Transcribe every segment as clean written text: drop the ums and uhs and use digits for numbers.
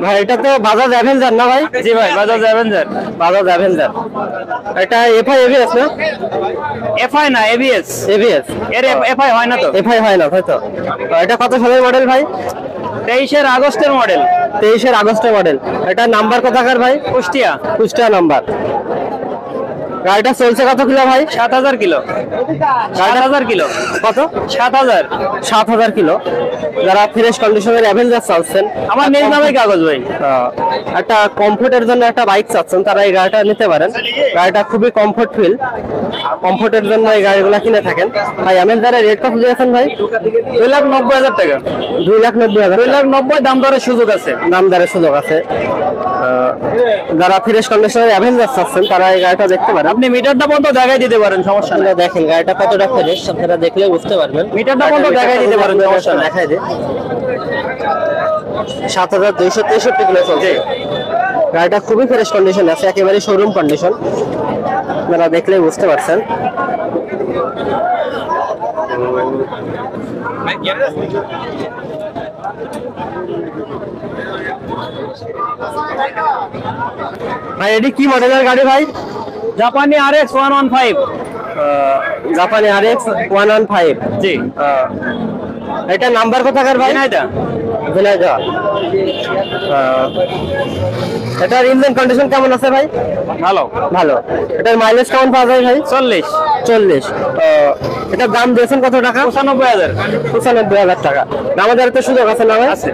ভাই এটা তো বাজাজ অ্যাভেঞ্জার না ভাই? জি ভাই, বাজাজ অ্যাভেঞ্জার। বাজাজ অ্যাভেঞ্জার। এটা এফআই এবিএস না? এফআই না, এবিএস। এবিএস। এর এফআই হয় না তো? এফআই হয় না হয়তো। এটা কত সালের মডেল ভাই? 23 আগস্টের মডেল। 23 আগস্টের মডেল। এটা নাম্বার কোথাকার ভাই? কুষ্টিয়া। কুষ্টিয়া নাম্বার। গাড়িটা চলছে কত কিলো ভাই? 7000 কিলো। 7000 কিলো। কত? 7000। 7000 কিলো। যারা ফ্রেশ কন্ডিশনের অ্যাভেঞ্জার চাচ্ছেন, আমার নিজ নামে কাগজ ভাই। একটা কমফোর্টের জন্য একটা বাইক চাচ্ছেন, তারা এই গাড়িটা নিতে পারেন। গাড়িটা খুবই কমফোর্ট ফিল, কমফোর্টের জন্য এই গাড়িগুলো কিনে থাকেন। ভাই অ্যাভেঞ্জারের রেট কত দিয়েছেন ভাই? 2,90,000 টাকা। 2,90,000। 2,90,000 দাম দরের সুযোগ আছে। দাম দরের সুযোগ আছে। যারা ফ্রেশ কন্ডিশনের অ্যাভেঞ্জার চাচ্ছেন, তারা এই গাড়িটা দেখতে পারেন। আপনি মিটারটা পর্যন্ত দেখাই দিতে পারেন, সমস্যা নেই। দেখেন গাড়িটা কতটা ফ্রেশ, আপনারা দেখলে বুঝতে পারবেন। মিটারটা পর্যন্ত দেখাই দিতে পারেন, সমস্যা নেই। দেখাই দিই। 7263 কিলো চলছে। গাড়িটা খুবই ফ্রেশ কন্ডিশন আছে, একেবারে শোরুম কন্ডিশন, আপনারা দেখলেই বুঝতে পারছেন। ভাই এটি কি মডেলের গাড়ি ভাই? জাপানি RX 115। জাপানি RX 115। জি। এটা নাম্বার কোথাকার ভাই? এটা ঝিনাইদহ। এটার ইঞ্জিন কন্ডিশন কেমন আছে ভাই? ভালো। ভালো। এটার মাইলেজ কেমন পাওয়া যায় ভাই? 40। 40। এটার দাম দিয়েছেন কত টাকা? 95,000। 95,000 টাকা। দামাদার তো সুযোগ আছে না ভাই? আছে।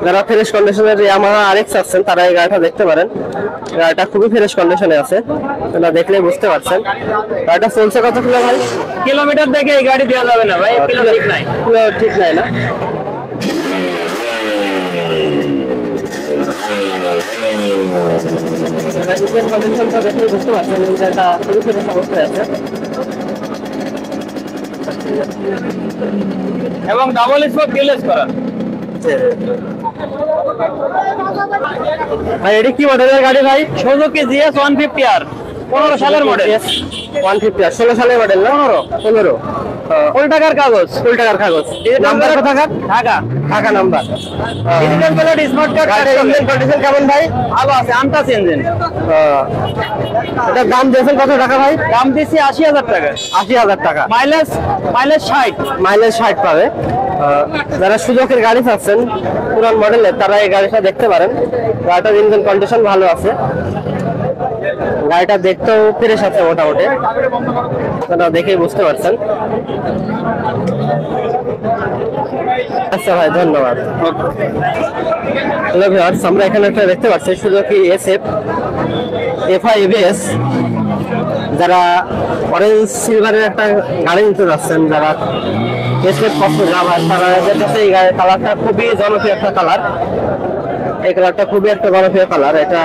যারা ফ্রেশ কন্ডিশনের ইয়ামাহা RX আছেন, তারা এই গাড়িটা দেখতে পারেন। গাড়িটা খুবই ফ্রেশ কন্ডিশনে আছে, আপনারা দেখলেই বুঝতে পারছেন। গাড়িটা চলছে কত কিলো ভাই? কিলোমিটার দেখে এই গাড়ি দেওয়া যাবে না ভাই, কিলো ঠিক নাই। কিলো ঠিক নাই না? বুঝতে পারছেন এটা খুবই ফ্রেশ অবস্থায় আছে। এবং ডাবল স্পোক ডিএলএস করা। ভাই এটি কি মডেলের গাড়ি ভাই? সুজুকি GS 150R 15 সালের মডেল। 150 16 সালের মডেল না? 15। ফুল টাকার কাগজ। ফুল টাকার কাগজ। নাম্বার কোথাকার? Dhaka. Dhaka number. Digital plate, smart card. গাড়ির ইঞ্জিন কন্ডিশন কেমন ভাই? ভালো আছে, আনটাচ ইঞ্জিন। এটার দাম দিয়েছেন কত টাকা ভাই? দাম দিচ্ছি 80,000 টাকা। 80,000 টাকা। মাইলেজ 60। মাইলেজ 60 পাবে। যারা সুযোগের গাড়ি চাচ্ছেন পুরান মডেলের, তারা এই গাড়িটা দেখতে পারেন। গাড়িটার ইঞ্জিন কন্ডিশন ভালো আছে, গাড়িটা দেখতেও ফ্রেশ আছে মোটামুটি, আপনারা দেখেই বুঝতে পারছেন। আচ্ছা ভাই, ধন্যবাদ। হ্যালো ভিউয়ার্স, আমরা এখানে একটা দেখতে পাচ্ছি সুজুকি SF FI ABS। যারা অরেঞ্জ সিলভারের একটা গাড়ি নিতে যাচ্ছেন, যারা SF পছন্দ না হয়, তাদের কাছে এই কালারটা খুবই জনপ্রিয় একটা কালার। এই কালারটা খুবই একটা জনপ্রিয় কালার। এটা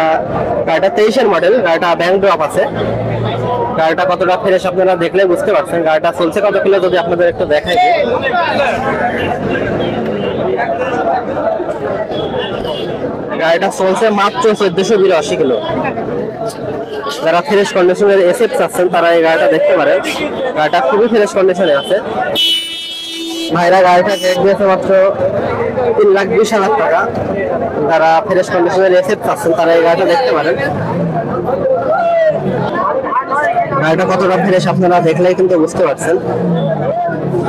গাড়িটা 23-এর মডেল, গাড়িটা ব্যাংক ড্রপ আছে। গাড়িটা কতটা ফ্রেশ আপনারা দেখলে বুঝতে পারছেন। গাড়িটা চলছে কত কিলো যদি আপনাদের একটু দেখাই দিই। গাড়িটা চলছে মাত্র 1482 কিলো। যারা ফ্রেশ কন্ডিশনের SF চাচ্ছেন, তারা এই গাড়িটা দেখতে পারেন। গাড়িটা খুবই ফ্রেশ কন্ডিশনে আছে। ভাইরা গাড়িটা রেট দিয়েছে মাত্র 3,20,000 টাকা। যারা ফ্রেশ কন্ডিশনের SF চাচ্ছেন, তারা এই গাড়িটা দেখতে পারেন। গাড়িটা কতটা ফ্রেশ আপনারা দেখলেই কিন্তু বুঝতে পারছেন।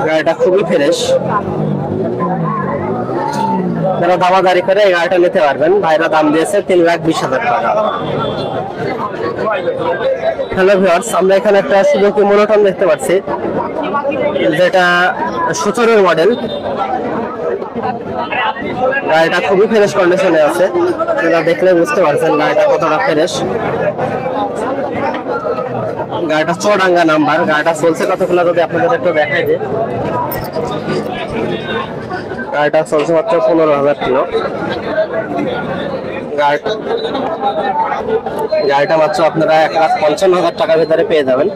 গাড়িটা খুবই ফ্রেশ। যারা দামাদারি করে এই গাড়িটা নিতে পারবেন। ভাইরা দাম দিয়েছে 3,20,000 টাকা। হ্যালো ভিউয়ার্স, আমরা এখানে একটা সুজুকি মনোটন দেখতে পাচ্ছি, যেটা 17-এর মডেল। গাড়িটা খুবই ফ্রেশ কন্ডিশনে আছে, আপনারা দেখলে বুঝতে পারছেন গাড়িটা কতটা ফ্রেশ। গাড়িটা চুয়াডাঙ্গা নাম্বার। গাড়িটা চলছে কত কিলো যদি আপনাদের একটু দেখাই দিই। গাড়িটা চলছে মাত্র 15,000 কিলো। গাড়িটা মাত্র আপনারা 1,55,000 টাকার ভিতরে পেয়ে যাবেন।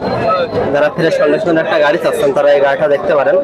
যারা ফ্রেশ কন্ডিশনের একটা গাড়ি চাচ্ছেন, তারা এই গাড়িটা দেখতে পারেন।